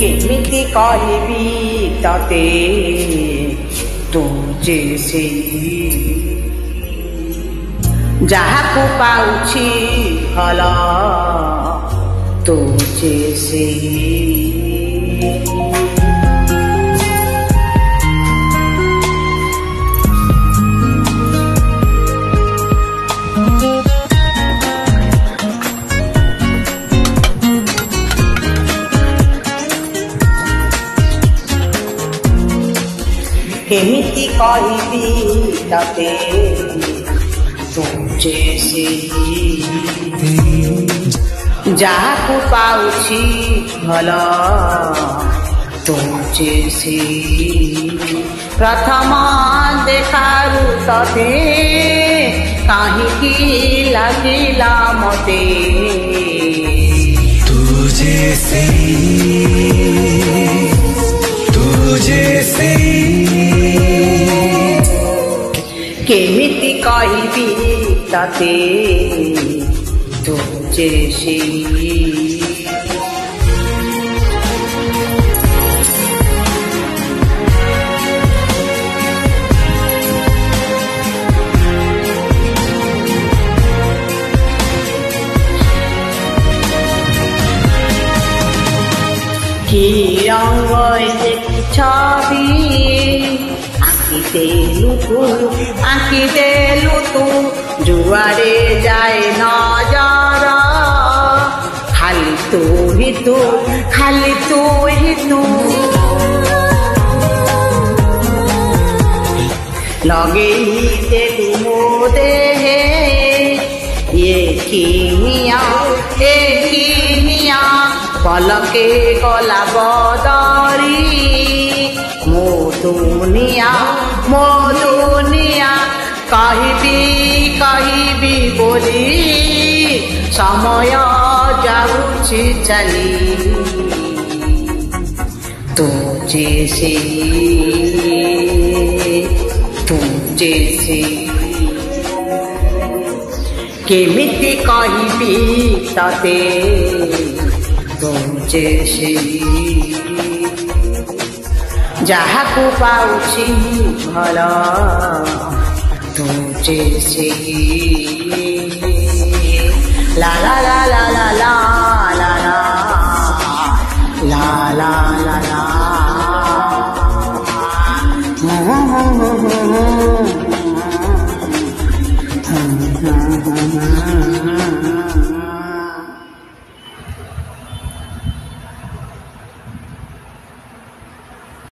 କେମିତି କହିବି ତତେ ତୁ ଯେ ସେଇ ଯାହାକୁ ପାଉଛି ଭଲ ତୁ ଯେ ସେଇ କେମିତି କହିବି ତତେ ତୁ ଯେ ସେଇ ଯାହାକୁ ପାଉଛି ଭଲ ତୁ ଯେ ସେଇ ପ୍ରଥମ ଦେଖାରୁ ତତେ କାହିଁକି ଲାଗିଲା ମତେ ତୁ ଯେ ସେଇ କେମିତି କହିବି ତତେ ତୁ ଯେ ସେଇ কি রঙ ছবি আঁকিদেলু তু যুয়ারে যায় নজর খালি তু লগেই দেলু মো দেহে এ কিনিয়া পলকে গলা বদরি ମୋ ଦୁନିଆ କହିବି ବୋଲି ସମୟ ଯାଉଛି ଚାଲି ତୁ ଯେ ସେଇ କେମିତି କହିବି ତତେ ତୁ ଯେ ସେଇ ଯାହାକୁ ପାଉଛି ଭଲ ତୁ ଯେ ସେଇ ଲା ଲା ଲା ଲା ଲା ଲା ଲା ଲା ଲା ଲା ଲା